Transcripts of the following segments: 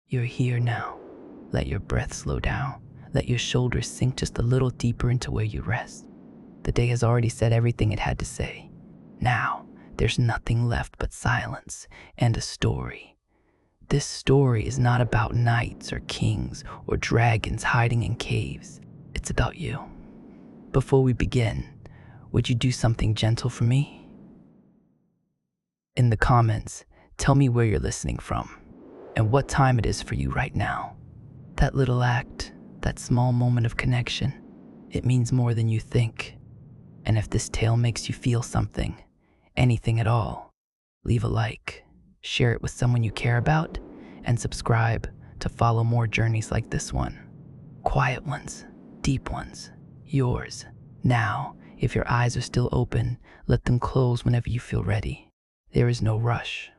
You're here now. Let your breath slow down. Let your shoulders sink just a little deeper into where you rest. The day has already said everything it had to say. Now, there's nothing left but silence and a story. This story is not about knights or kings or dragons hiding in caves. It's about you. Before we begin, would you do something gentle for me? In the comments, tell me where you're listening from and what time it is for you right now. That little act, that small moment of connection, it means more than you think. And if this tale makes you feel something, anything at all, leave a like, share it with someone you care about, and subscribe to follow more journeys like this one. Quiet ones, deep ones, yours. Now, if your eyes are still open, let them close whenever you feel ready. There is no rush,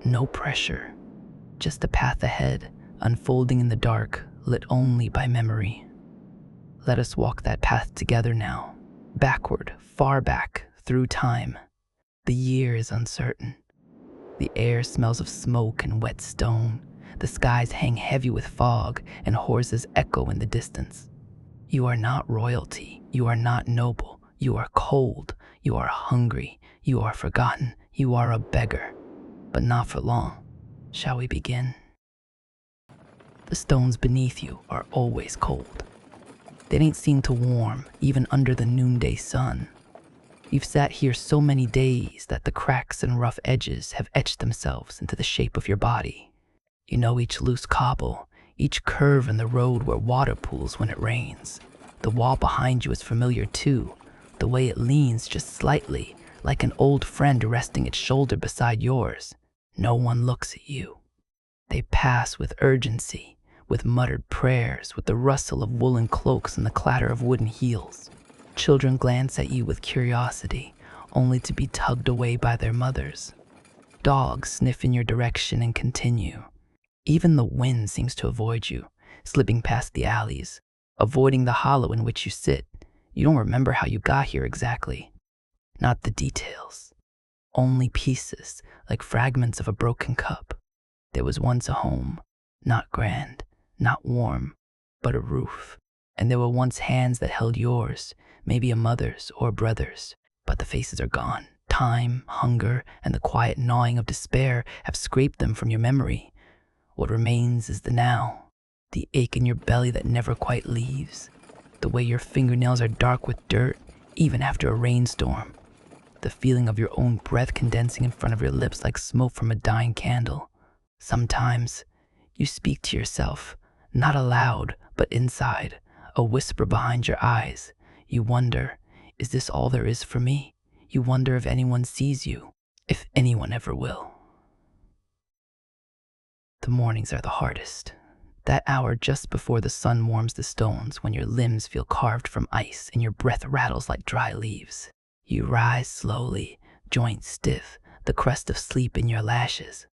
no pressure, just a path ahead, unfolding in the dark, lit only by memory. Let us walk that path together now, backward, far back, through time. The year is uncertain. The air smells of smoke and wet stone. The skies hang heavy with fog, and horses echo in the distance. You are not royalty. You are not noble. You are cold. You are hungry. You are forgotten. You are a beggar. But not for long. Shall we begin? The stones beneath you are always cold. They ain't seem to warm, even under the noonday sun. You've sat here so many days that the cracks and rough edges have etched themselves into the shape of your body. You know each loose cobble, each curve in the road where water pools when it rains. The wall behind you is familiar too, the way it leans just slightly, like an old friend resting its shoulder beside yours. No one looks at you. They pass with urgency, with muttered prayers, with the rustle of woolen cloaks and the clatter of wooden heels. Children glance at you with curiosity, only to be tugged away by their mothers. Dogs sniff in your direction and continue. Even the wind seems to avoid you, slipping past the alleys, avoiding the hollow in which you sit. You don't remember how you got here exactly. Not the details. Only pieces, like fragments of a broken cup. There was once a home, not grand, not warm, but a roof. And there were once hands that held yours, maybe a mother's or a brother's, but the faces are gone. Time, hunger, and the quiet gnawing of despair have scraped them from your memory. What remains is the now, the ache in your belly that never quite leaves, the way your fingernails are dark with dirt, even after a rainstorm, the feeling of your own breath condensing in front of your lips like smoke from a dying candle. Sometimes, you speak to yourself, not aloud, but inside, a whisper behind your eyes. You wonder, is this all there is for me? You wonder if anyone sees you, if anyone ever will. The mornings are the hardest. That hour just before the sun warms the stones, when your limbs feel carved from ice and your breath rattles like dry leaves. You rise slowly, joints stiff, the crust of sleep in your lashes.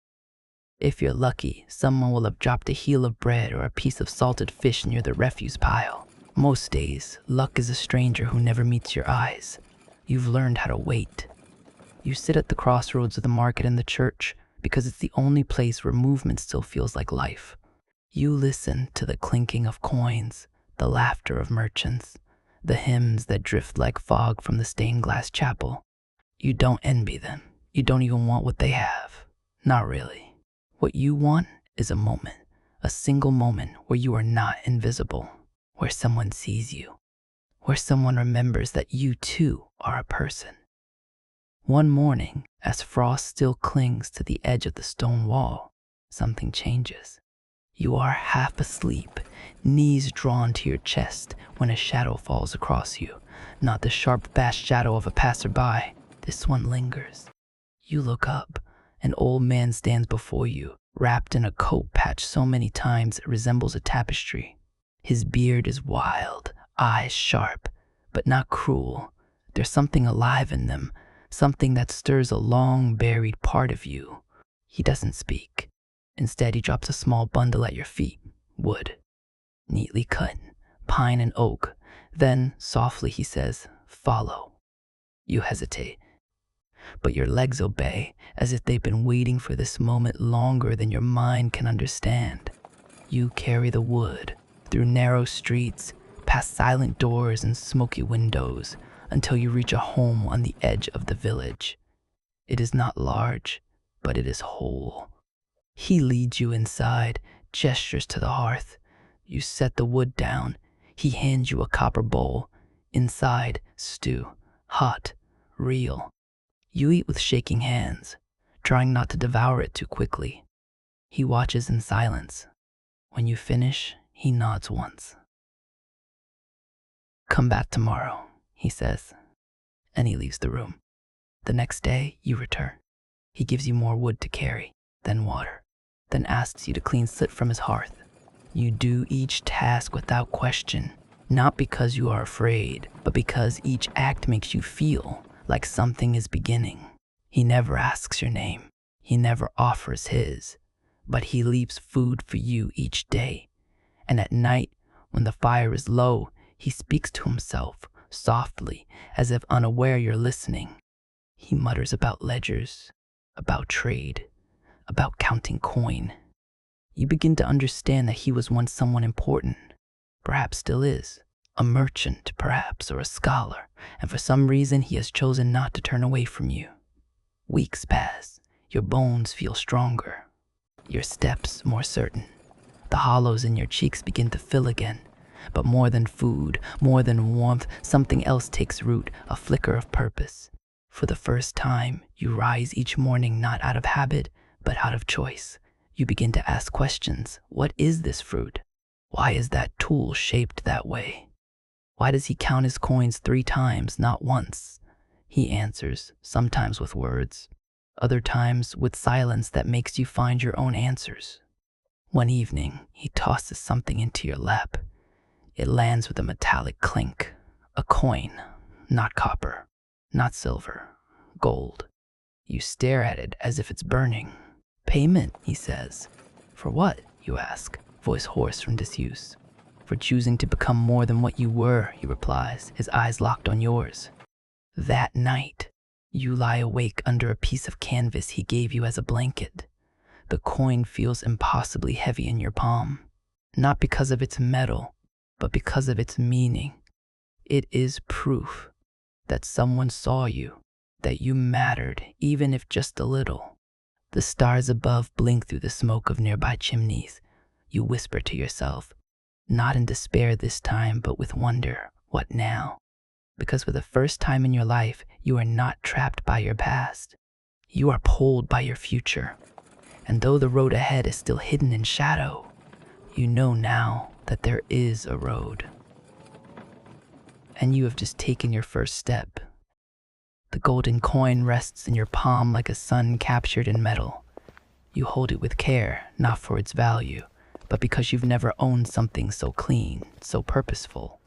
If you're lucky, someone will have dropped a heel of bread or a piece of salted fish near the refuse pile. Most days, luck is a stranger who never meets your eyes. You've learned how to wait. You sit at the crossroads of the market and the church because it's the only place where movement still feels like life. You listen to the clinking of coins, the laughter of merchants, the hymns that drift like fog from the stained glass chapel. You don't envy them. You don't even want what they have. Not really. What you want is a moment, a single moment where you are not invisible, where someone sees you, where someone remembers that you too are a person. One morning, as frost still clings to the edge of the stone wall, something changes. You are half asleep, knees drawn to your chest when a shadow falls across you, not the sharp, fast shadow of a passerby. This one lingers. You look up. An old man stands before you, wrapped in a coat patched so many times it resembles a tapestry. His beard is wild, eyes sharp, but not cruel. There's something alive in them, something that stirs a long buried part of you. He doesn't speak. Instead, he drops a small bundle at your feet, wood, neatly cut, pine and oak. Then, softly, he says, "Follow." You hesitate. But your legs obey, as if they've been waiting for this moment longer than your mind can understand. You carry the wood through narrow streets, past silent doors and smoky windows, until you reach a home on the edge of the village. It is not large, but it is whole. He leads you inside, gestures to the hearth. You set the wood down. He hands you a copper bowl. Inside, stew, hot, real. You eat with shaking hands, trying not to devour it too quickly. He watches in silence. When you finish, he nods once. "Come back tomorrow," he says, and he leaves the room. The next day, you return. He gives you more wood to carry, then water, then asks you to clean soot from his hearth. You do each task without question, not because you are afraid, but because each act makes you feel like something is beginning. He never asks your name. He never offers his, but he leaves food for you each day. And at night, when the fire is low, he speaks to himself, softly, as if unaware you're listening. He mutters about ledgers, about trade, about counting coin. You begin to understand that he was once someone important, perhaps still is, a merchant perhaps, or a scholar, and for some reason he has chosen not to turn away from you. Weeks pass, your bones feel stronger, your steps more certain. The hollows in your cheeks begin to fill again, but more than food, more than warmth, something else takes root, a flicker of purpose. For the first time, you rise each morning not out of habit, but out of choice. You begin to ask questions. What is this fruit? Why is that tool shaped that way? Why does he count his coins 3 times, not once? He answers, sometimes with words, other times with silence that makes you find your own answers. One evening, he tosses something into your lap. It lands with a metallic clink, a coin, not copper, not silver, gold. You stare at it as if it's burning. "Payment," he says. "For what?" you ask, voice hoarse from disuse. "For choosing to become more than what you were," he replies, his eyes locked on yours. That night, you lie awake under a piece of canvas he gave you as a blanket. The coin feels impossibly heavy in your palm, not because of its metal, but because of its meaning. It is proof that someone saw you, that you mattered, even if just a little. The stars above blink through the smoke of nearby chimneys. You whisper to yourself, not in despair this time, but with wonder, what now? Because for the first time in your life, you are not trapped by your past. You are pulled by your future. And though the road ahead is still hidden in shadow, you know now that there is a road. And you have just taken your first step. The golden coin rests in your palm like a sun captured in metal. You hold it with care, not for its value, but because you've never owned something so clean, so purposeful.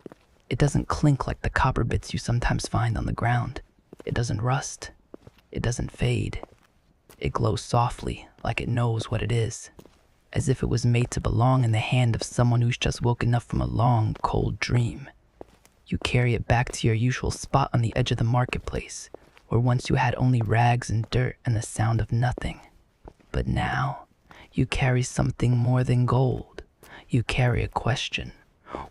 It doesn't clink like the copper bits you sometimes find on the ground. It doesn't rust. It doesn't fade. It glows softly, like it knows what it is, as if it was made to belong in the hand of someone who's just woken up from a long, cold dream. You carry it back to your usual spot on the edge of the marketplace, where once you had only rags and dirt and the sound of nothing. But now, you carry something more than gold. You carry a question.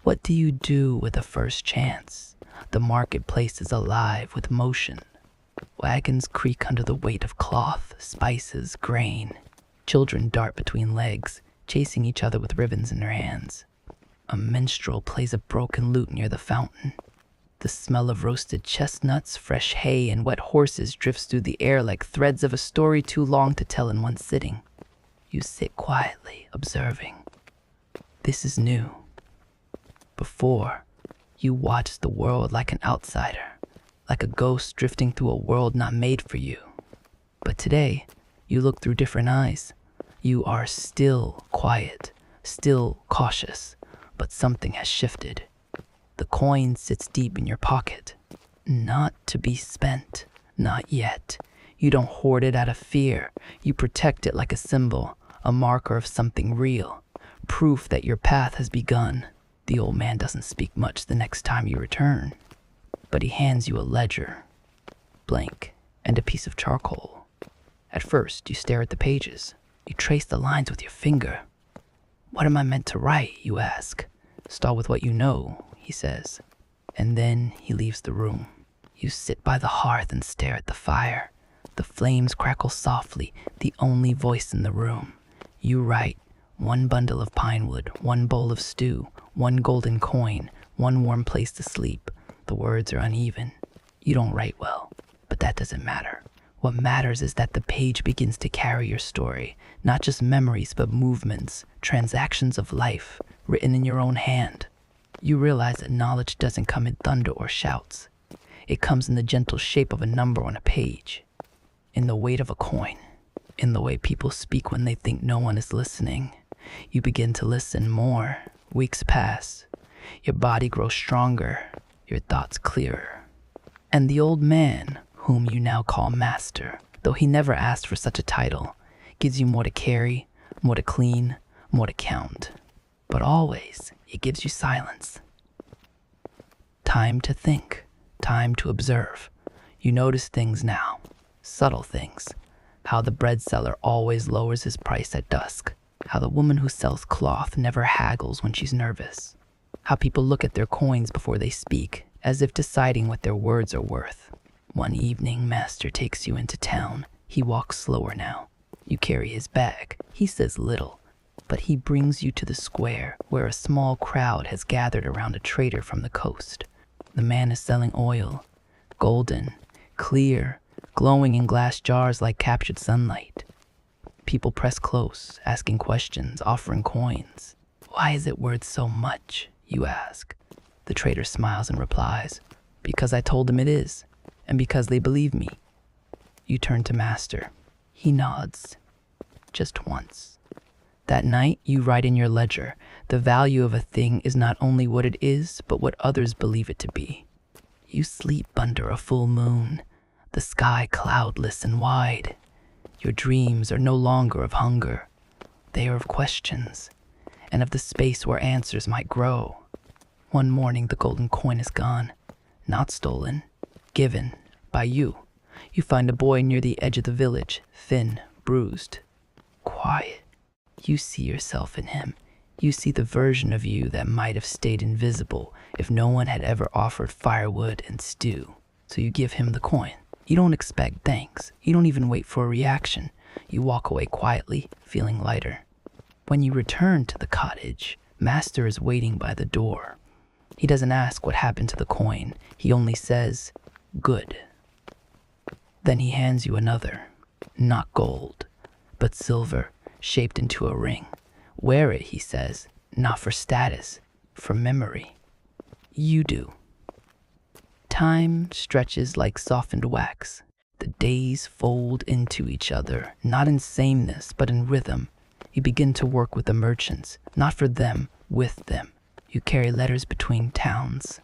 What do you do with a first chance? The marketplace is alive with motion. Wagons creak under the weight of cloth, spices, grain. Children dart between legs, chasing each other with ribbons in their hands. A minstrel plays a broken lute near the fountain. The smell of roasted chestnuts, fresh hay, and wet horses drifts through the air like threads of a story too long to tell in one sitting. You sit quietly, observing. This is new. Before, you watched the world like an outsider, like a ghost drifting through a world not made for you. But today, you look through different eyes. You are still quiet, still cautious, but something has shifted. The coin sits deep in your pocket, not to be spent, not yet. You don't hoard it out of fear. You protect it like a symbol, a marker of something real, proof that your path has begun. The old man doesn't speak much the next time you return, but he hands you a ledger, blank, and a piece of charcoal. At first, you stare at the pages. You trace the lines with your finger. What am I meant to write, you ask? Start with what you know, he says. And then he leaves the room. You sit by the hearth and stare at the fire. The flames crackle softly, the only voice in the room. You write, one bundle of pine wood, one bowl of stew, one golden coin, one warm place to sleep. The words are uneven. You don't write well, but that doesn't matter. What matters is that the page begins to carry your story, not just memories, but movements, transactions of life, written in your own hand. You realize that knowledge doesn't come in thunder or shouts. It comes in the gentle shape of a number on a page, in the weight of a coin, in the way people speak when they think no one is listening. You begin to listen more. Weeks pass. Your body grows stronger, your thoughts clearer. And the old man, whom you now call Master, though he never asked for such a title, gives you more to carry, more to clean, more to count. But always, it gives you silence. Time to think, time to observe. You notice things now, subtle things. How the bread seller always lowers his price at dusk. How the woman who sells cloth never haggles when she's nervous. How people look at their coins before they speak, as if deciding what their words are worth. One evening, Master takes you into town. He walks slower now. You carry his bag. He says little, but he brings you to the square where a small crowd has gathered around a trader from the coast. The man is selling oil, golden, clear, glowing in glass jars like captured sunlight. People press close, asking questions, offering coins. Why is it worth so much, you ask? The trader smiles and replies, because I told them it is, and because they believe me. You turn to Master. He nods, just once. That night, you write in your ledger, the value of a thing is not only what it is, but what others believe it to be. You sleep under a full moon, the sky cloudless and wide. Your dreams are no longer of hunger. They are of questions, and of the space where answers might grow. One morning, the golden coin is gone, not stolen, given by you. You find a boy near the edge of the village, thin, bruised, quiet. You see yourself in him. You see the version of you that might have stayed invisible if no one had ever offered firewood and stew. So you give him the coin. You don't expect thanks. You don't even wait for a reaction. You walk away quietly, feeling lighter. When you return to the cottage, Master is waiting by the door. He doesn't ask what happened to the coin. He only says, "Good." Then he hands you another, not gold, but silver, shaped into a ring. Wear it, he says, not for status, for memory. You do. Time stretches like softened wax. The days fold into each other, not in sameness, but in rhythm. You begin to work with the merchants, not for them, with them. You carry letters between towns.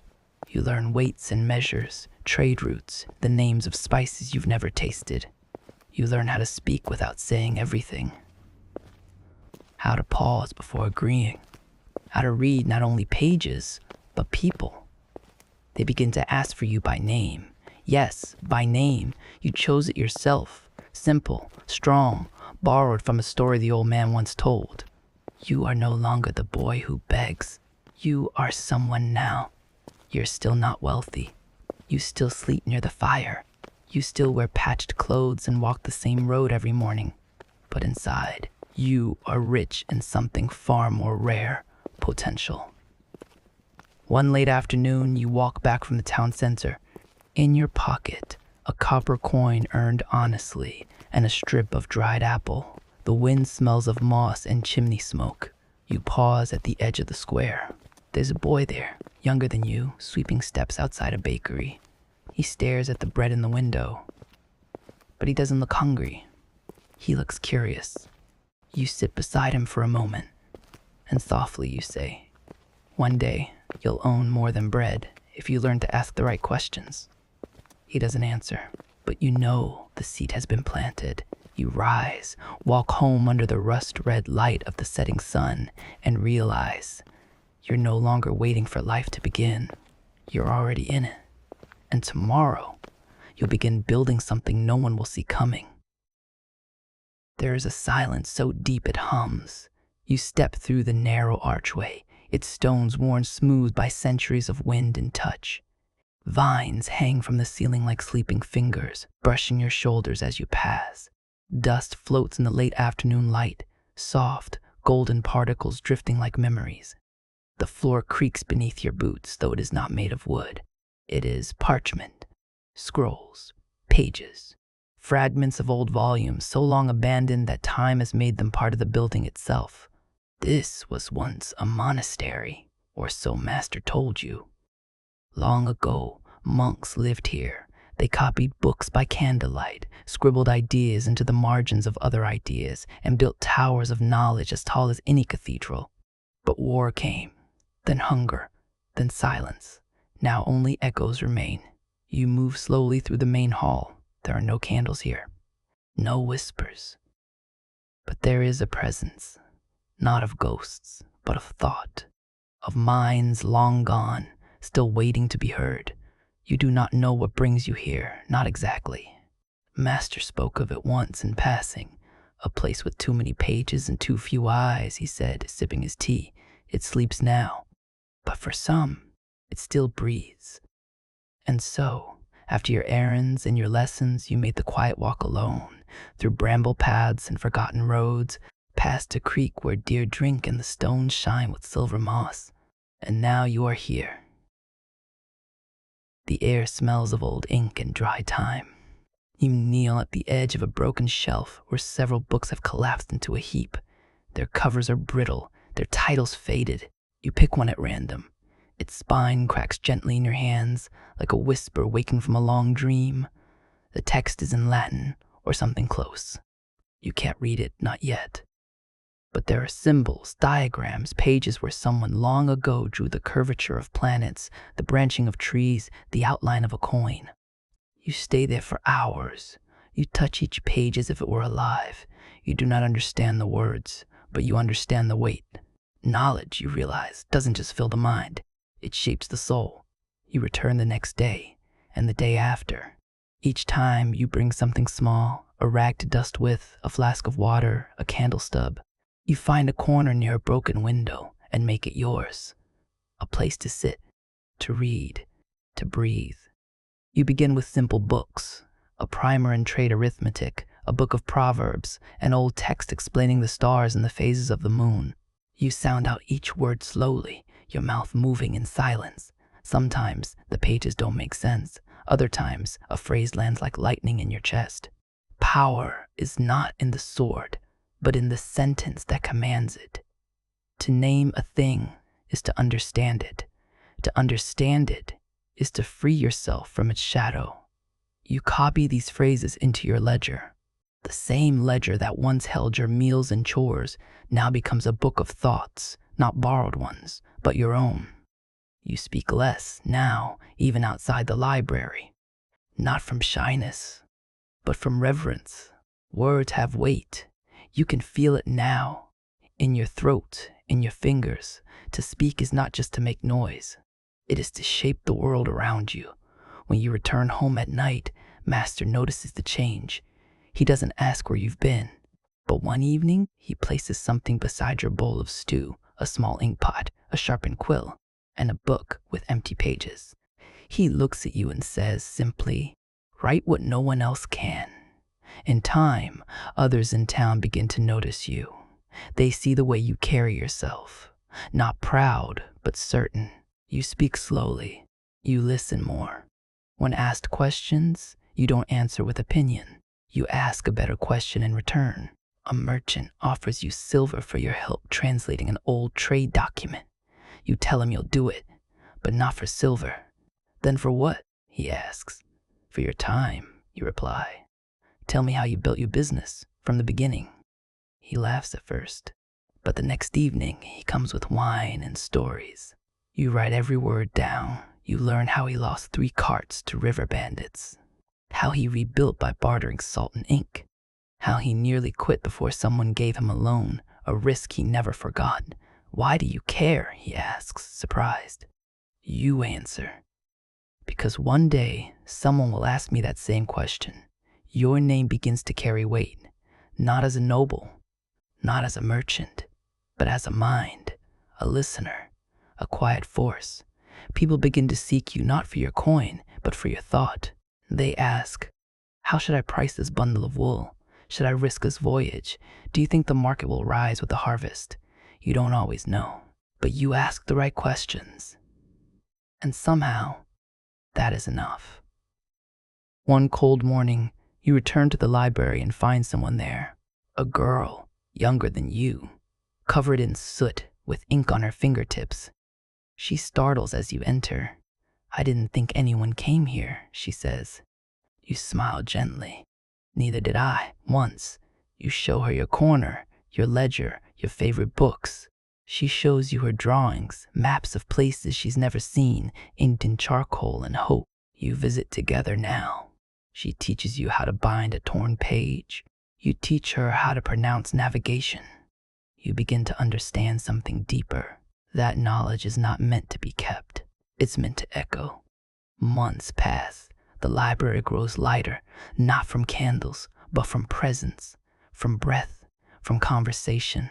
You learn weights and measures, trade routes, the names of spices you've never tasted. You learn how to speak without saying everything. How to pause before agreeing. How to read not only pages, but people. They begin to ask for you by name. Yes, by name. You chose it yourself. Simple, strong, borrowed from a story the old man once told. You are no longer the boy who begs. You are someone now. You're still not wealthy. You still sleep near the fire. You still wear patched clothes and walk the same road every morning. But inside, you are rich in something far more rare, potential. One late afternoon, you walk back from the town center. In your pocket, a copper coin earned honestly and a strip of dried apple. The wind smells of moss and chimney smoke. You pause at the edge of the square. There's a boy there, younger than you, sweeping steps outside a bakery. He stares at the bread in the window, but he doesn't look hungry. He looks curious. You sit beside him for a moment, and softly you say, "One day, you'll own more than bread if you learn to ask the right questions." He doesn't answer, but you know the seed has been planted. You rise, walk home under the rust-red light of the setting sun, and realize you're no longer waiting for life to begin. You're already in it. And tomorrow, you'll begin building something no one will see coming. There is a silence so deep it hums. You step through the narrow archway, its stones worn smooth by centuries of wind and touch. Vines hang from the ceiling like sleeping fingers, brushing your shoulders as you pass. Dust floats in the late afternoon light, soft, golden particles drifting like memories. The floor creaks beneath your boots, though it is not made of wood. It is parchment, scrolls, pages, fragments of old volumes so long abandoned that time has made them part of the building itself. This was once a monastery, or so Master told you. Long ago, monks lived here. They copied books by candlelight, scribbled ideas into the margins of other ideas, and built towers of knowledge as tall as any cathedral. But war came, then hunger, then silence. Now only echoes remain. You move slowly through the main hall. There are no candles here, no whispers. But there is a presence, not of ghosts, but of thought, of minds long gone, still waiting to be heard. You do not know what brings you here, not exactly. Master spoke of it once in passing. A place with too many pages and too few eyes, he said, sipping his tea. It sleeps now, but for some, it still breathes. And so, after your errands and your lessons, you made the quiet walk alone, through bramble paths and forgotten roads, past a creek where deer drink and the stones shine with silver moss. And now you are here. The air smells of old ink and dry time. You kneel at the edge of a broken shelf where several books have collapsed into a heap. Their covers are brittle, their titles faded. You pick one at random. Its spine cracks gently in your hands, like a whisper waking from a long dream. The text is in Latin, or something close. You can't read it, not yet. But there are symbols, diagrams, pages where someone long ago drew the curvature of planets, the branching of trees, the outline of a coin. You stay there for hours. You touch each page as if it were alive. You do not understand the words, but you understand the weight. Knowledge, you realize, doesn't just fill the mind. It shapes the soul. You return the next day, and the day after. Each time you bring something small, a rag to dust with, a flask of water, a candle stub. You find a corner near a broken window and make it yours. A place to sit, to read, to breathe. You begin with simple books, a primer in trade arithmetic, a book of proverbs, an old text explaining the stars and the phases of the moon. You sound out each word slowly, your mouth moving in silence. Sometimes the pages don't make sense. Other times a phrase lands like lightning in your chest. Power is not in the sword, but in the sentence that commands it. To name a thing is to understand it. To understand it is to free yourself from its shadow. You copy these phrases into your ledger. The same ledger that once held your meals and chores now becomes a book of thoughts, not borrowed ones, but your own. You speak less now, even outside the library. Not from shyness, but from reverence. Words have weight. You can feel it now, in your throat, in your fingers. To speak is not just to make noise. It is to shape the world around you. When you return home at night, Master notices the change. He doesn't ask where you've been, but one evening, he places something beside your bowl of stew, a small ink pot, a sharpened quill, and a book with empty pages. He looks at you and says simply, "Write what no one else can." In time, others in town begin to notice you. They see the way you carry yourself, not proud, but certain. You speak slowly. You listen more. When asked questions, you don't answer with opinion. You ask a better question in return. A merchant offers you silver for your help translating an old trade document. You tell him you'll do it, but not for silver. Then for what? He asks. For your time, you reply. Tell me how you built your business from the beginning. He laughs at first, but the next evening he comes with wine and stories. You write every word down. You learn how he lost 3 carts to river bandits, how he rebuilt by bartering salt and ink, how he nearly quit before someone gave him a loan, a risk he never forgot. Why do you care? He asks, surprised. You answer, because one day someone will ask me that same question. Your name begins to carry weight, not as a noble, not as a merchant, but as a mind, a listener, a quiet force. People begin to seek you not for your coin, but for your thought. They ask, how should I price this bundle of wool? Should I risk this voyage? Do you think the market will rise with the harvest? You don't always know, but you ask the right questions. And somehow, that is enough. One cold morning, you return to the library and find someone there. A girl, younger than you, covered in soot with ink on her fingertips. She startles as you enter. I didn't think anyone came here, she says. You smile gently. Neither did I, once. You show her your corner, your ledger, your favorite books. She shows you her drawings, maps of places she's never seen, inked in charcoal and hope. You visit together now. She teaches you how to bind a torn page. You teach her how to pronounce navigation. You begin to understand something deeper. That knowledge is not meant to be kept. It's meant to echo. Months pass. The library grows lighter, not from candles, but from presence, from breath, from conversation,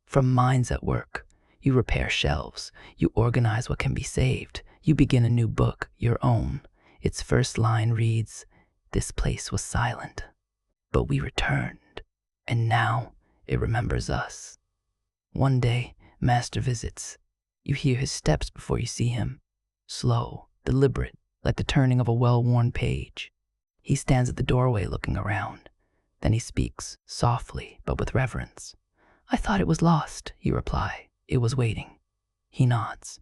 from minds at work. You repair shelves. You organize what can be saved. You begin a new book, your own. Its first line reads, "This place was silent, but we returned, and now it remembers us." One day, Master visits. You hear his steps before you see him. Slow, deliberate, like the turning of a well-worn page. He stands at the doorway looking around. Then he speaks, softly but with reverence. "I thought it was lost," you reply. "It was waiting." He nods.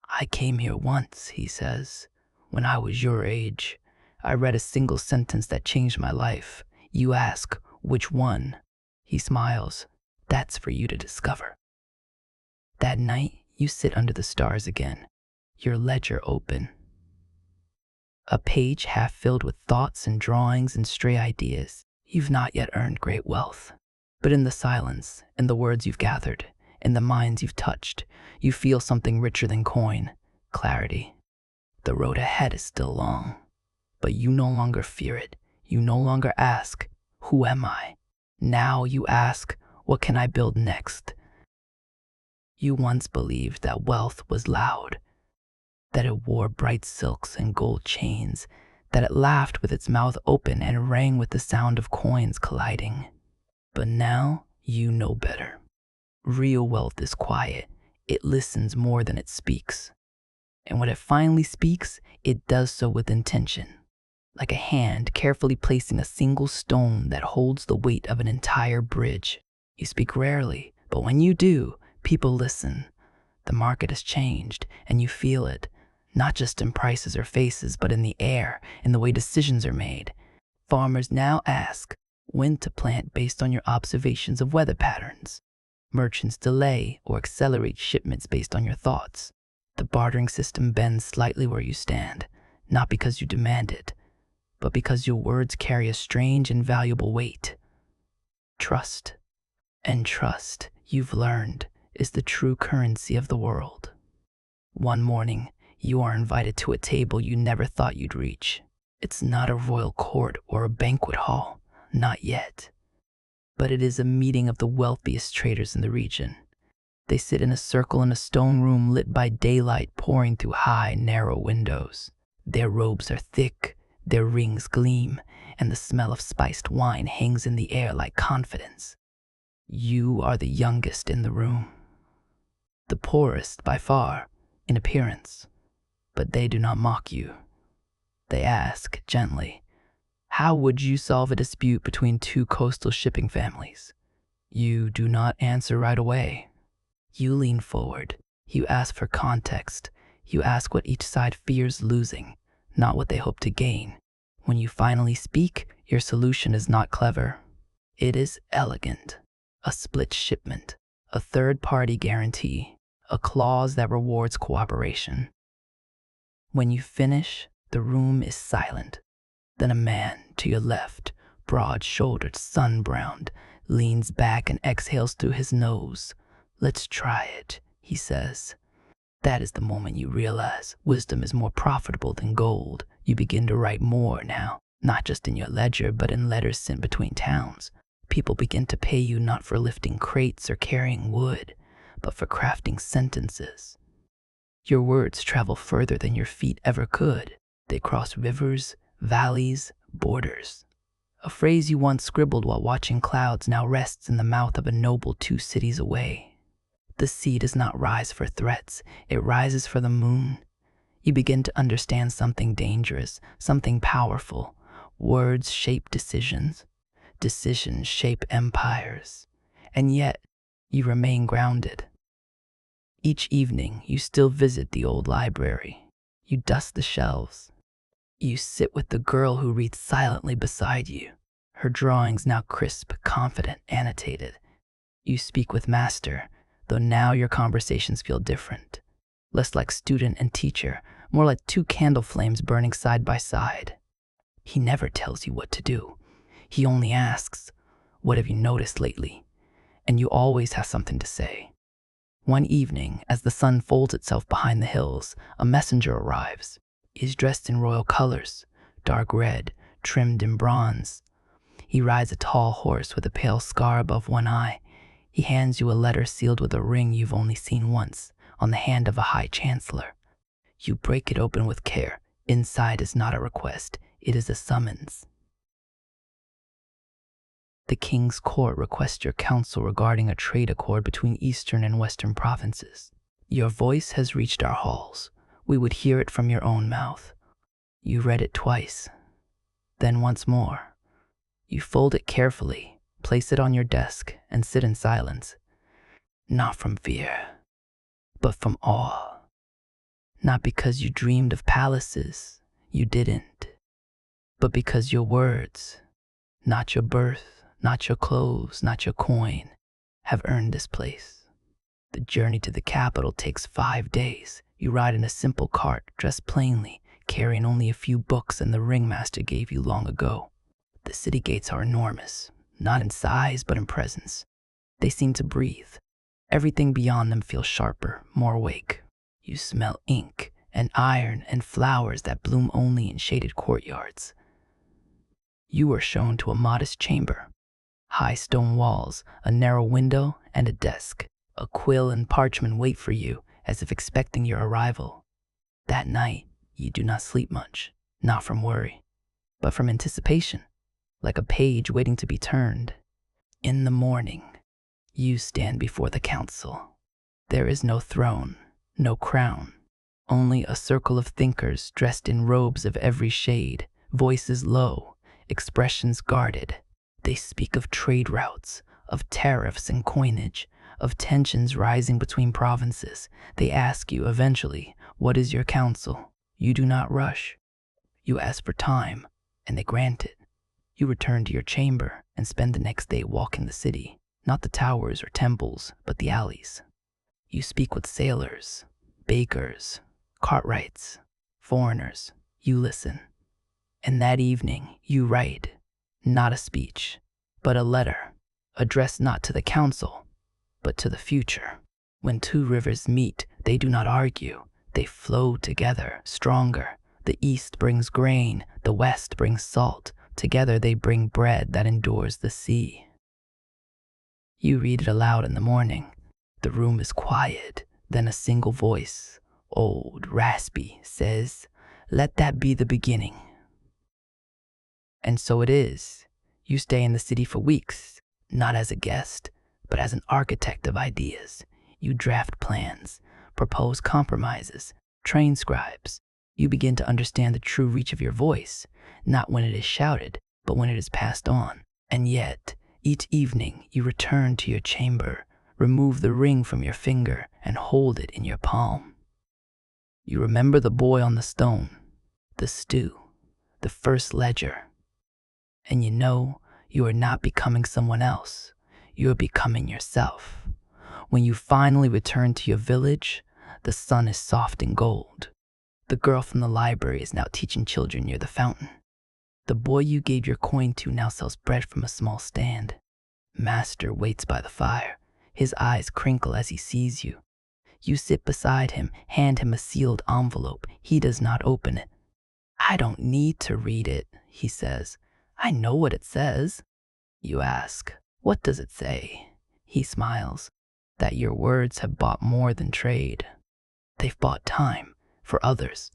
"I came here once," he says, "when I was your age. I read a single sentence that changed my life. You ask, which one?" He smiles. "That's for you to discover." That night, you sit under the stars again, your ledger open. A page half filled with thoughts and drawings and stray ideas. You've not yet earned great wealth. But in the silence, in the words you've gathered, in the minds you've touched, you feel something richer than coin, clarity. The road ahead is still long, but you no longer fear it. You no longer ask, "Who am I?" Now you ask, "What can I build next?" You once believed that wealth was loud, that it wore bright silks and gold chains, that it laughed with its mouth open and rang with the sound of coins colliding. But now you know better. Real wealth is quiet. It listens more than it speaks. And when it finally speaks, it does so with intention, like a hand carefully placing a single stone that holds the weight of an entire bridge. You speak rarely, but when you do, people listen. The market has changed, and you feel it, not just in prices or faces, but in the air, in the way decisions are made. Farmers now ask when to plant based on your observations of weather patterns. Merchants delay or accelerate shipments based on your thoughts. The bartering system bends slightly where you stand, not because you demand it, but because your words carry a strange and valuable weight. Trust. And trust, you've learned, is the true currency of the world. One morning, you are invited to a table you never thought you'd reach. It's not a royal court or a banquet hall, not yet. But it is a meeting of the wealthiest traders in the region. They sit in a circle in a stone room lit by daylight pouring through high, narrow windows. Their robes are thick, their rings gleam, and the smell of spiced wine hangs in the air like confidence. You are the youngest in the room, the poorest by far in appearance, but they do not mock you. They ask gently, "How would you solve a dispute between two coastal shipping families?" You do not answer right away. You lean forward. You ask for context. You ask what each side fears losing, not what they hope to gain. When you finally speak, your solution is not clever. It is elegant. A split shipment, a third-party guarantee, a clause that rewards cooperation. When you finish, the room is silent. Then a man to your left, broad-shouldered, sun-browned, leans back and exhales through his nose. "Let's try it," he says. That is the moment you realize wisdom is more profitable than gold. You begin to write more now, not just in your ledger, but in letters sent between towns. People begin to pay you not for lifting crates or carrying wood, but for crafting sentences. Your words travel further than your feet ever could. They cross rivers, valleys, borders. A phrase you once scribbled while watching clouds now rests in the mouth of a noble 2 cities away. The sea does not rise for threats, it rises for the moon. You begin to understand something dangerous, something powerful. Words shape decisions. Decisions shape empires. And yet, you remain grounded. Each evening, you still visit the old library. You dust the shelves. You sit with the girl who reads silently beside you, her drawings now crisp, confident, annotated. You speak with Master, though now your conversations feel different. Less like student and teacher, more like 2 candle flames burning side by side. He never tells you what to do. He only asks, "What have you noticed lately?" And you always have something to say. One evening, as the sun folds itself behind the hills, a messenger arrives. He is dressed in royal colors, dark red, trimmed in bronze. He rides a tall horse with a pale scar above one eye. He hands you a letter sealed with a ring you've only seen once, on the hand of a high chancellor. You break it open with care. Inside is not a request, it is a summons. The king's court requests your counsel regarding a trade accord between eastern and western provinces. Your voice has reached our halls. We would hear it from your own mouth. You read it twice, then once more. You fold it carefully, place it on your desk, and sit in silence. Not from fear, but from awe. Not because you dreamed of palaces, you didn't, but because your words, not your birth, not your clothes, not your coin, have earned this place. The journey to the capital takes 5 days. You ride in a simple cart, dressed plainly, carrying only a few books and the ringmaster gave you long ago. The city gates are enormous, not in size but in presence. They seem to breathe. Everything beyond them feels sharper, more awake. You smell ink and iron and flowers that bloom only in shaded courtyards. You are shown to a modest chamber. High stone walls, a narrow window, and a desk. A quill and parchment wait for you, as if expecting your arrival. That night, you do not sleep much, not from worry, but from anticipation, like a page waiting to be turned. In the morning, you stand before the council. There is no throne, no crown, only a circle of thinkers dressed in robes of every shade, voices low, expressions guarded. They speak of trade routes, of tariffs and coinage, of tensions rising between provinces. They ask you eventually, what is your counsel? You do not rush. You ask for time, and they grant it. You return to your chamber and spend the next day walking the city, not the towers or temples, but the alleys. You speak with sailors, bakers, cartwrights, foreigners. You listen. And that evening, you write. Not a speech, but a letter, addressed not to the council, but to the future. When 2 rivers meet, they do not argue. They flow together, stronger. The east brings grain, the west brings salt. Together they bring bread that endures the sea. You read it aloud in the morning. The room is quiet. Then a single voice, old, raspy, says, "Let that be the beginning." And so it is. You stay in the city for weeks, not as a guest, but as an architect of ideas. You draft plans, propose compromises, train scribes. You begin to understand the true reach of your voice, not when it is shouted, but when it is passed on. And yet, each evening you return to your chamber, remove the ring from your finger, and hold it in your palm. You remember the boy on the stone, the stew, the first ledger. And you know you are not becoming someone else. You are becoming yourself. When you finally return to your village, the sun is soft and gold. The girl from the library is now teaching children near the fountain. The boy you gave your coin to now sells bread from a small stand. Master waits by the fire. His eyes crinkle as he sees you. You sit beside him, hand him a sealed envelope. He does not open it. "I don't need to read it," he says. "I know what it says." You ask, "What does it say?" He smiles, "That your words have bought more than trade. They've bought time for others,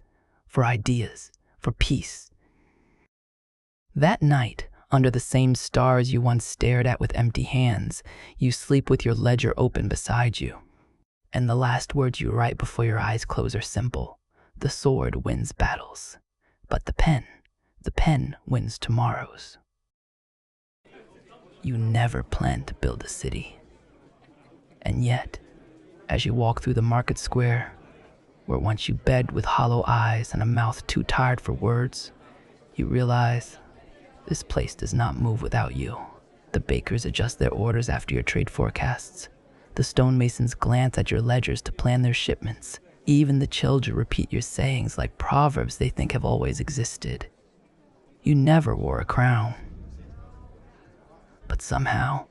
for ideas, for peace." That night, under the same stars you once stared at with empty hands, you sleep with your ledger open beside you. And the last words you write before your eyes close are simple. The sword wins battles, but the pen wins tomorrows. You never planned to build a city. And yet, as you walk through the market square, where once you begged with hollow eyes and a mouth too tired for words, you realize this place does not move without you. The bakers adjust their orders after your trade forecasts. The stonemasons glance at your ledgers to plan their shipments. Even the children repeat your sayings like proverbs they think have always existed. You never wore a crown. But somehow,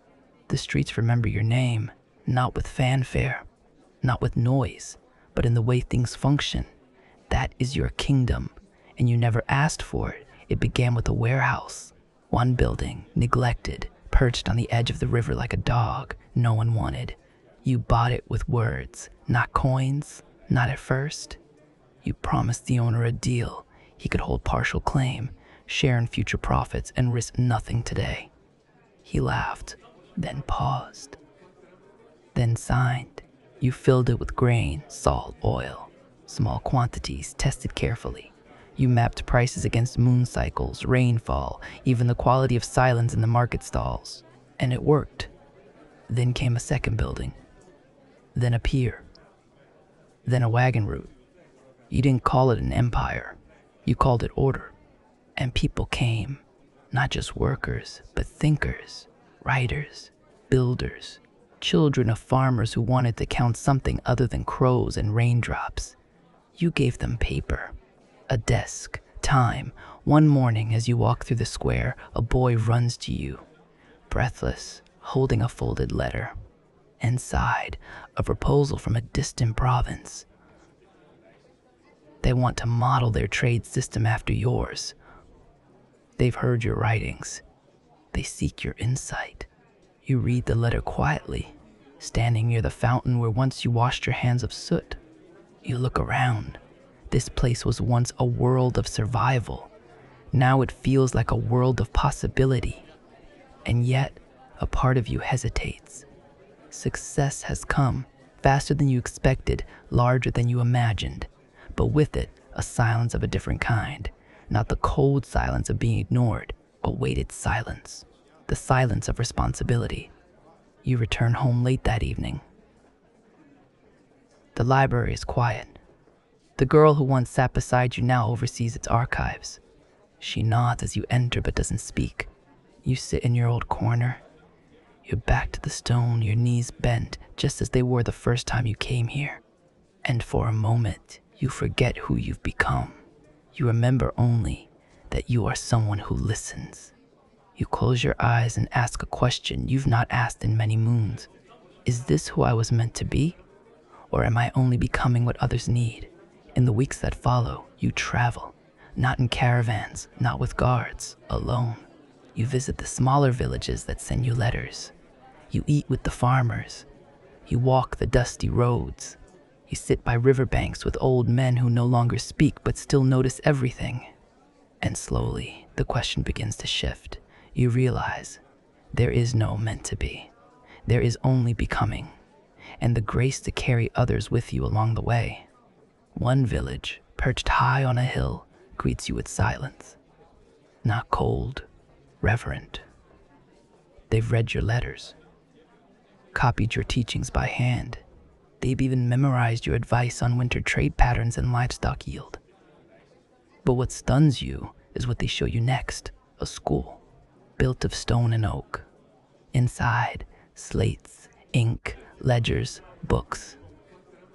the streets remember your name, not with fanfare, not with noise, but in the way things function. That is your kingdom, and you never asked for it. It began with a warehouse, one building, neglected, perched on the edge of the river like a dog no one wanted. You bought it with words, not coins, not at first. You promised the owner a deal. He could hold partial claim, share in future profits, and risk nothing today. He laughed, then paused, then signed. You filled it with grain, salt, oil, small quantities, tested carefully. You mapped prices against moon cycles, rainfall, even the quality of silence in the market stalls. And it worked. Then came a second building. Then a pier. Then a wagon route. You didn't call it an empire. You called it order. And people came. Not just workers, but thinkers, writers, builders, children of farmers who wanted to count something other than crows and raindrops. You gave them paper, a desk, time. One morning as you walk through the square, a boy runs to you, breathless, holding a folded letter. Inside, a proposal from a distant province. They want to model their trade system after yours. They've heard your writings. They seek your insight. You read the letter quietly, standing near the fountain where once you washed your hands of soot. You look around. This place was once a world of survival. Now it feels like a world of possibility. And yet, a part of you hesitates. Success has come, faster than you expected, larger than you imagined. But with it, a silence of a different kind. Not the cold silence of being ignored, a weighted silence. The silence of responsibility. You return home late that evening. The library is quiet. The girl who once sat beside you now oversees its archives. She nods as you enter but doesn't speak. You sit in your old corner, your back to the stone, your knees bent, just as they were the first time you came here. And for a moment, you forget who you've become. You remember only that you are someone who listens. You close your eyes and ask a question you've not asked in many moons. Is this who I was meant to be? Or am I only becoming what others need? In the weeks that follow, you travel, not in caravans, not with guards, alone. You visit the smaller villages that send you letters. You eat with the farmers. You walk the dusty roads. You sit by riverbanks with old men who no longer speak but still notice everything. And slowly, the question begins to shift. You realize there is no meant to be. There is only becoming, and the grace to carry others with you along the way. One village, perched high on a hill, greets you with silence. Not cold, reverent. They've read your letters, copied your teachings by hand. They've even memorized your advice on winter trade patterns and livestock yield. But what stuns you is what they show you next, a school, built of stone and oak. Inside, slates, ink, ledgers, books.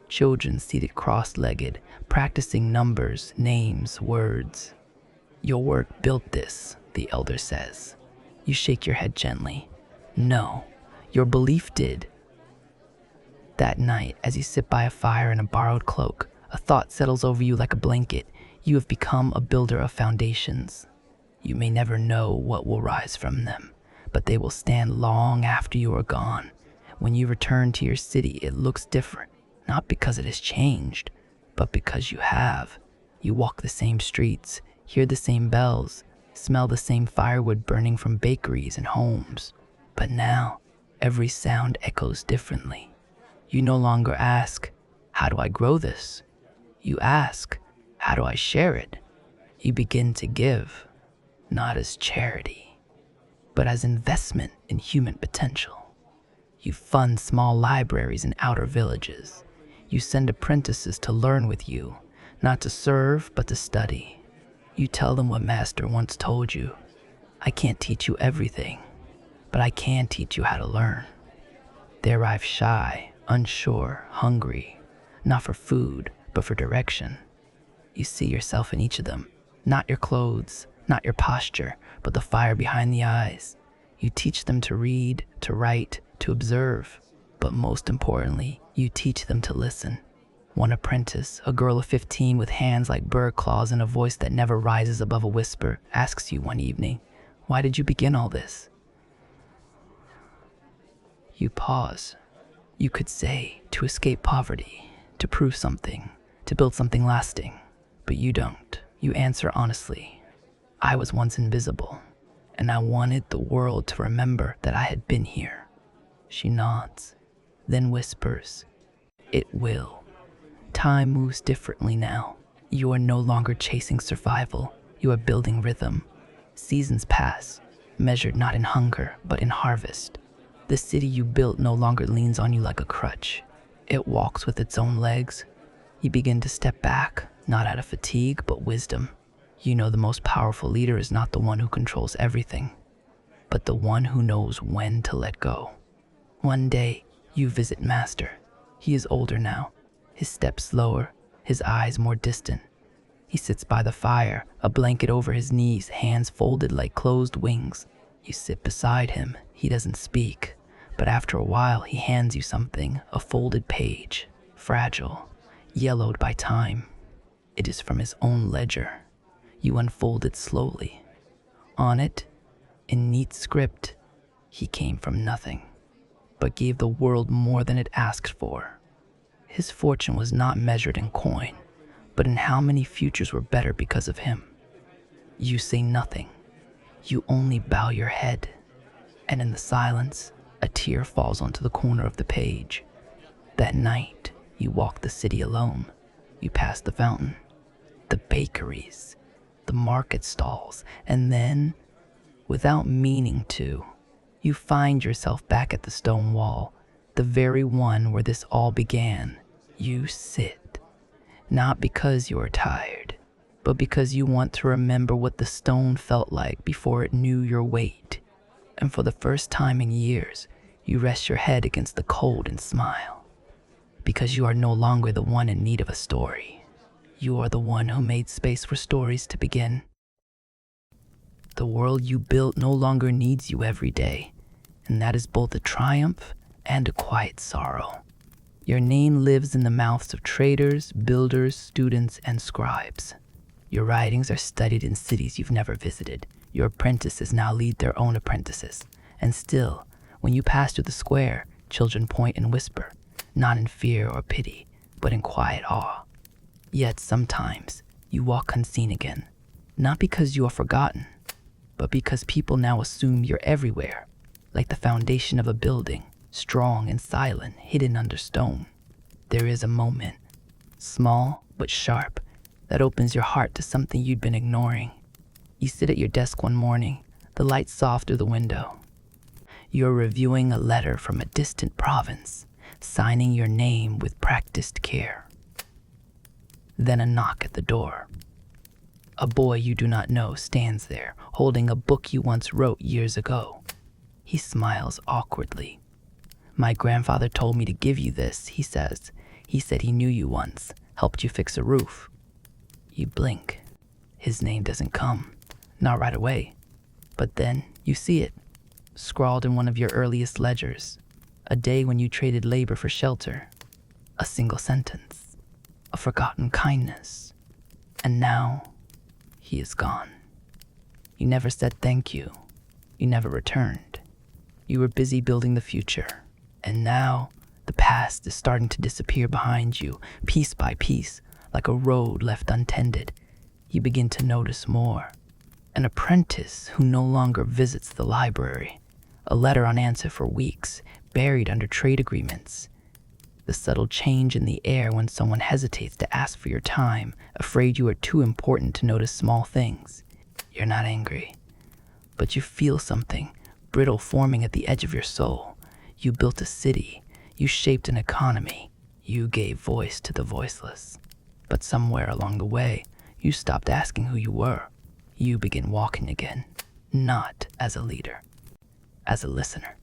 Children seated cross-legged, practicing numbers, names, words. Your work built this, the elder says. You shake your head gently. No, your belief did. That night, as you sit by a fire in a borrowed cloak, a thought settles over you like a blanket. You have become a builder of foundations. You may never know what will rise from them, but they will stand long after you are gone. When you return to your city, it looks different, not because it has changed, but because you have. You walk the same streets, hear the same bells, smell the same firewood burning from bakeries and homes. But now, every sound echoes differently. You no longer ask, how do I grow this? You ask, how do I share it? You begin to give, not as charity, but as investment in human potential. You fund small libraries in outer villages. You send apprentices to learn with you, not to serve, but to study. You tell them what Master once told you. I can't teach you everything, but I can teach you how to learn. They arrive shy, unsure, hungry, not for food, but for direction. You see yourself in each of them, not your clothes, not your posture, but the fire behind the eyes. You teach them to read, to write, to observe, but most importantly, you teach them to listen. One apprentice, a girl of 15 with hands like bird claws and a voice that never rises above a whisper, asks you one evening, why did you begin all this? You pause. You could say, to escape poverty, to prove something, to build something lasting. But you don't. You answer honestly. I was once invisible, and I wanted the world to remember that I had been here. She nods, then whispers, it will. Time moves differently now. You are no longer chasing survival. You are building rhythm. Seasons pass, measured not in hunger, but in harvest. The city you built no longer leans on you like a crutch. It walks with its own legs. You begin to step back, not out of fatigue, but wisdom. You know the most powerful leader is not the one who controls everything, but the one who knows when to let go. One day, you visit Master. He is older now, his steps slower, his eyes more distant. He sits by the fire, a blanket over his knees, hands folded like closed wings. You sit beside him. He doesn't speak, but after a while he hands you something, a folded page, fragile, yellowed by time. It is from his own ledger. You unfold it slowly. On it, in neat script, he came from nothing, but gave the world more than it asked for. His fortune was not measured in coin, but in how many futures were better because of him. You say nothing. You only bow your head, and in the silence, a tear falls onto the corner of the page. That night, you walk the city alone. You pass the fountain, the bakeries, the market stalls, and then, without meaning to, you find yourself back at the stone wall, the very one where this all began. You sit, not because you are tired, but because you want to remember what the stone felt like before it knew your weight. And for the first time in years, you rest your head against the cold and smile. Because you are no longer the one in need of a story. You are the one who made space for stories to begin. The world you built no longer needs you every day, and that is both a triumph and a quiet sorrow. Your name lives in the mouths of traders, builders, students, and scribes. Your writings are studied in cities you've never visited. Your apprentices now lead their own apprentices. And still, when you pass through the square, children point and whisper, not in fear or pity, but in quiet awe. Yet sometimes, you walk unseen again, not because you are forgotten, but because people now assume you're everywhere, like the foundation of a building, strong and silent, hidden under stone. There is a moment, small but sharp, that opens your heart to something you'd been ignoring. You sit at your desk one morning, the light soft through the window. You're reviewing a letter from a distant province, signing your name with practiced care. Then a knock at the door. A boy you do not know stands there, holding a book you once wrote years ago. He smiles awkwardly. My grandfather told me to give you this, he says. He said he knew you once, helped you fix a roof. You blink. His name doesn't come, not right away. But then you see it, scrawled in one of your earliest ledgers. A day when you traded labor for shelter. A single sentence. A forgotten kindness. And now, he is gone. You never said thank you. You never returned. You were busy building the future, and now the past is starting to disappear behind you, piece by piece, like a road left untended. You begin to notice more. An apprentice who no longer visits the library, a letter unanswered for weeks, buried under trade agreements. The subtle change in the air when someone hesitates to ask for your time, afraid you are too important to notice small things. You're not angry, but you feel something brittle forming at the edge of your soul. You built a city, you shaped an economy, you gave voice to the voiceless. But somewhere along the way, you stopped asking who you were. You begin walking again, not as a leader, as a listener.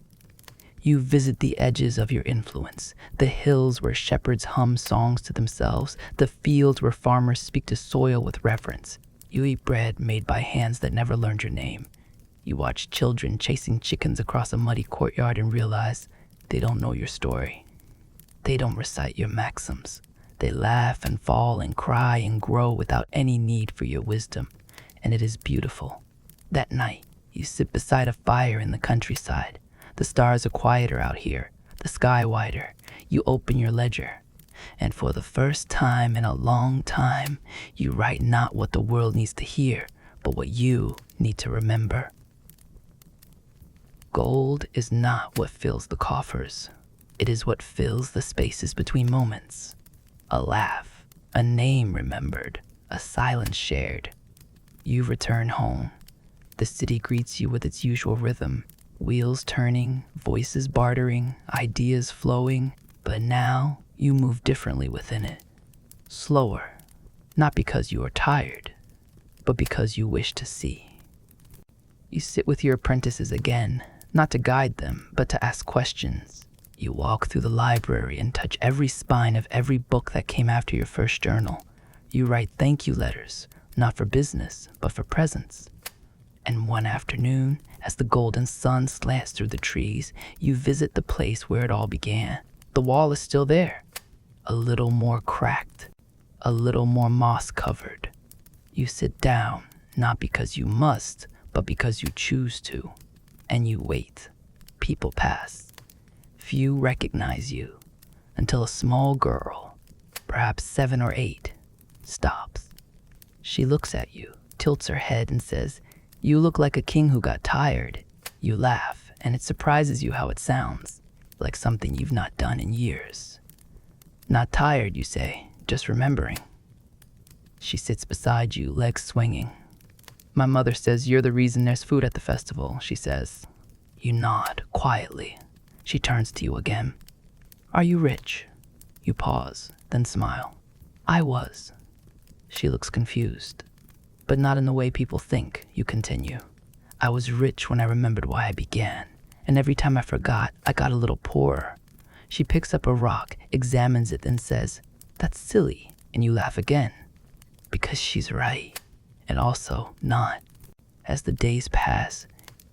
You visit the edges of your influence, the hills where shepherds hum songs to themselves, the fields where farmers speak to soil with reverence. You eat bread made by hands that never learned your name. You watch children chasing chickens across a muddy courtyard and realize they don't know your story. They don't recite your maxims. They laugh and fall and cry and grow without any need for your wisdom. And it is beautiful. That night, you sit beside a fire in the countryside. The stars are quieter out here, the sky wider. You open your ledger, and for the first time in a long time, you write not what the world needs to hear, but what you need to remember. Gold is not what fills the coffers. It is what fills the spaces between moments. A laugh, a name remembered, a silence shared. You return home. The city greets you with its usual rhythm. Wheels turning, voices bartering, ideas flowing, but now you move differently within it. Slower, not because you are tired, but because you wish to see. You sit with your apprentices again, not to guide them, but to ask questions. You walk through the library and touch every spine of every book that came after your first journal. You write thank you letters, not for business, but for presence. And one afternoon, as the golden sun slants through the trees, you visit the place where it all began. The wall is still there, a little more cracked, a little more moss-covered. You sit down, not because you must, but because you choose to. And you wait. People pass. Few recognize you, until a small girl, perhaps 7 or 8, stops. She looks at you, tilts her head, and says, "You look like a king who got tired." You laugh, and it surprises you how it sounds, like something you've not done in years. "Not tired," you say, "just remembering." She sits beside you, legs swinging. "My mother says you're the reason there's food at the festival," she says. You nod, quietly. She turns to you again. "Are you rich?" You pause, then smile. "I was." She looks confused. "But not in the way people think," you continue. "I was rich when I remembered why I began, and every time I forgot, I got a little poorer." She picks up a rock, examines it, then says, "That's silly," and you laugh again. Because she's right, and also not. As the days pass,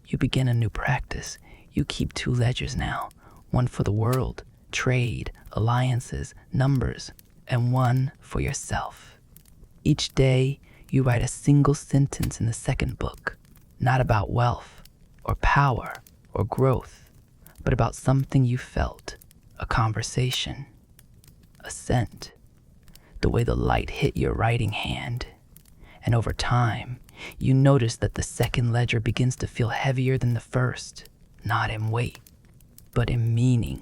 you begin a new practice. You keep 2 ledgers now, one for the world, trade, alliances, numbers, and one for yourself. Each day, you write a single sentence in the second book, not about wealth or power or growth, but about something you felt, a conversation, a scent, the way the light hit your writing hand. And over time, you notice that the second ledger begins to feel heavier than the first, not in weight, but in meaning.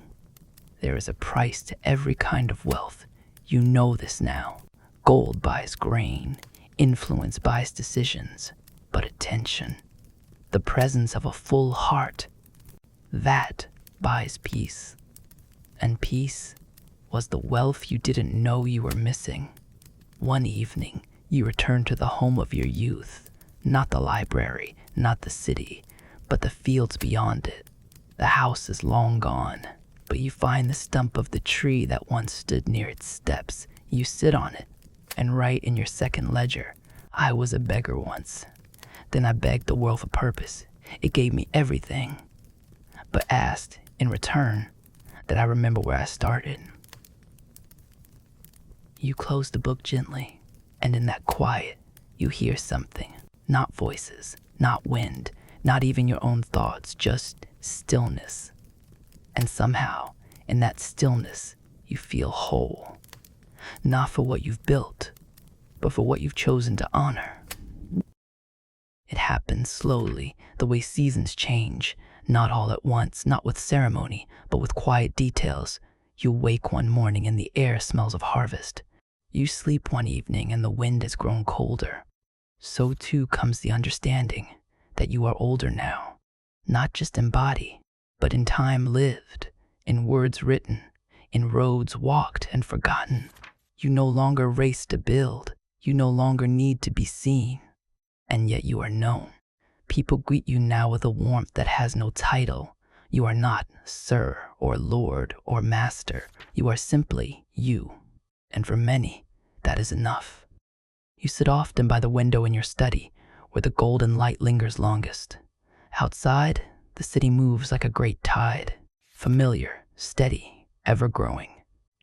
There is a price to every kind of wealth. You know this now. Gold buys grain, influence buys decisions, but attention, the presence of a full heart, that buys peace. And peace was the wealth you didn't know you were missing. One evening, you return to the home of your youth, not the library, not the city, but the fields beyond it. The house is long gone, but you find the stump of the tree that once stood near its steps. You sit on it and write in your second ledger, "I was a beggar once. Then I begged the world for purpose. It gave me everything, but asked, in return, that I remember where I started." You close the book gently, and in that quiet, you hear something. Not voices, not wind, not even your own thoughts, just stillness. And somehow, in that stillness, you feel whole. Not for what you've built, but for what you've chosen to honor. It happens slowly, the way seasons change, not all at once, not with ceremony, but with quiet details. You wake one morning and the air smells of harvest. You sleep one evening and the wind has grown colder. So too comes the understanding that you are older now, not just in body, but in time lived, in words written, in roads walked and forgotten. You no longer race to build, you no longer need to be seen, and yet you are known. People greet you now with a warmth that has no title. You are not sir or lord or master, you are simply you, and for many, that is enough. You sit often by the window in your study, where the golden light lingers longest. Outside, the city moves like a great tide, familiar, steady, ever-growing.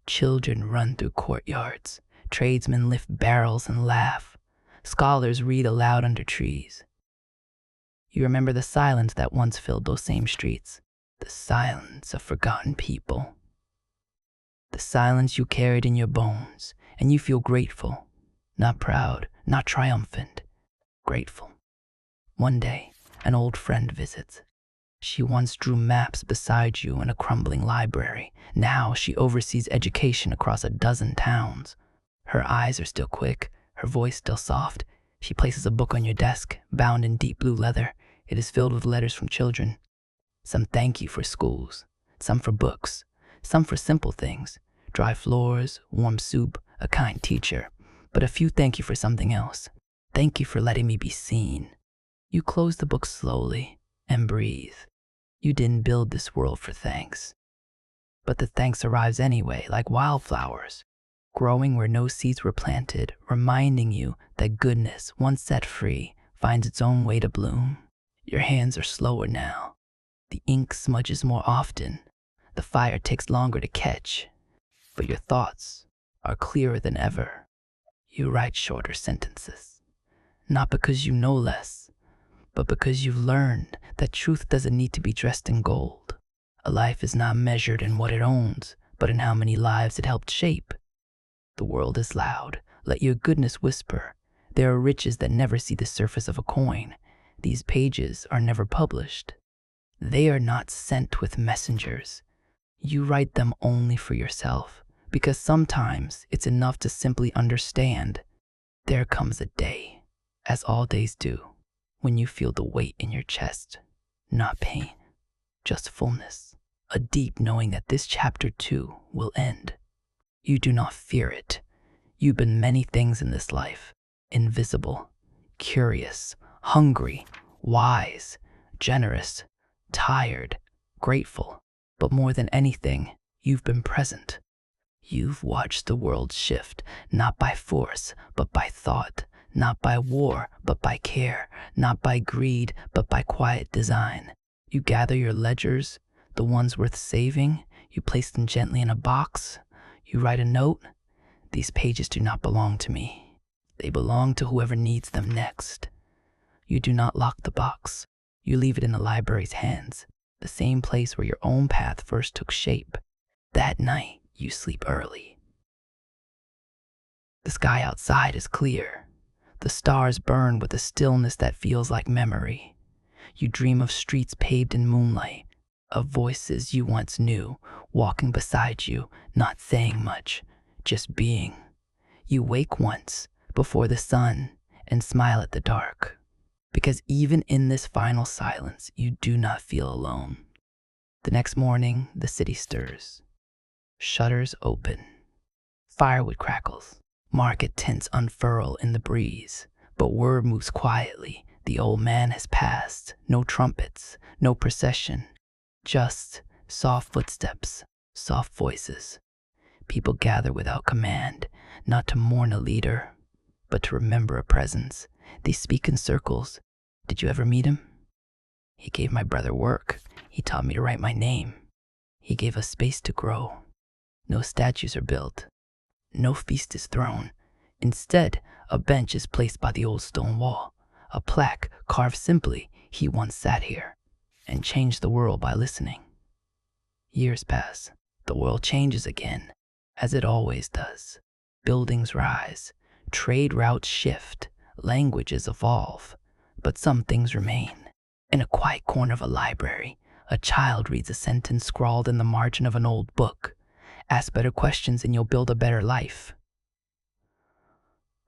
Children run through courtyards, tradesmen lift barrels and laugh, scholars read aloud under trees. You remember the silence that once filled those same streets, the silence of forgotten people. The silence you carried in your bones, and you feel grateful, not proud, not triumphant, grateful. One day, an old friend visits. She once drew maps beside you in a crumbling library. Now she oversees education across a dozen towns. Her eyes are still quick, her voice still soft. She places a book on your desk, bound in deep blue leather. It is filled with letters from children. Some thank you for schools, some for books, some for simple things, dry floors, warm soup, a kind teacher. But a few thank you for something else. Thank you for letting me be seen. You close the book slowly and breathe. You didn't build this world for thanks. But the thanks arrives anyway, like wildflowers, growing where no seeds were planted, reminding you that goodness, once set free, finds its own way to bloom. Your hands are slower now. The ink smudges more often. The fire takes longer to catch. But your thoughts are clearer than ever. You write shorter sentences. Not because you know less, but because you've learned that truth doesn't need to be dressed in gold. A life is not measured in what it owns, but in how many lives it helped shape. The world is loud. Let your goodness whisper. There are riches that never see the surface of a coin. These pages are never published. They are not sent with messengers. You write them only for yourself, because sometimes it's enough to simply understand. There comes a day, as all days do, when you feel the weight in your chest, not pain, just fullness, a deep knowing that this chapter too will end. You do not fear it. You've been many things in this life, invisible, curious, hungry, wise, generous, tired, grateful, but more than anything, you've been present. You've watched the world shift, not by force, but by thought, not by war, but by care, not by greed, but by quiet design. You gather your ledgers, the ones worth saving, you place them gently in a box, you write a note. These pages do not belong to me. They belong to whoever needs them next. You do not lock the box. You leave it in the library's hands, the same place where your own path first took shape. That night, you sleep early. The sky outside is clear. The stars burn with a stillness that feels like memory. You dream of streets paved in moonlight, of voices you once knew, walking beside you, not saying much, just being. You wake once, before the sun, and smile at the dark. Because even in this final silence, you do not feel alone. The next morning, the city stirs. Shutters open. Firewood crackles. Market tents unfurl in the breeze. But word moves quietly. The old man has passed. No trumpets, no procession. Just soft footsteps, soft voices. People gather without command, not to mourn a leader, but to remember a presence. They speak in circles. Did you ever meet him? He gave my brother work. He taught me to write my name. He gave us space to grow. No statues are built. No feast is thrown. Instead, a bench is placed by the old stone wall. A plaque carved simply, he once sat here. and change the world by listening. Years pass. The world changes again, as it always does. Buildings rise, trade routes shift, languages evolve, but some things remain. In a quiet corner of a library, a child reads a sentence scrawled in the margin of an old book. Ask better questions and you'll build a better life.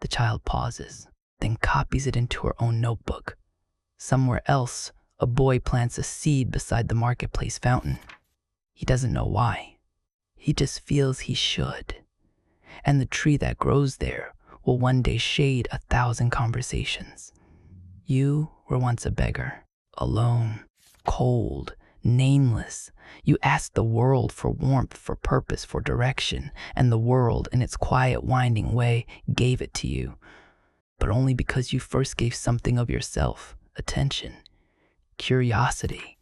The child pauses, then copies it into her own notebook. Somewhere else, a boy plants a seed beside the marketplace fountain. He doesn't know why. He just feels he should. And the tree that grows there will one day shade 1,000 conversations. You were once a beggar, alone, cold, nameless. You asked the world for warmth, for purpose, for direction, and the world, in its quiet, winding way, gave it to you. But only because you first gave something of yourself: attention, curiosity,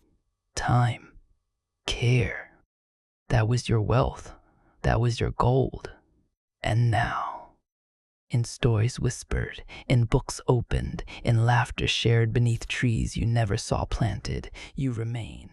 time, care. That was your wealth. That was your gold. And now, in stories whispered, in books opened, in laughter shared beneath trees you never saw planted, you remain.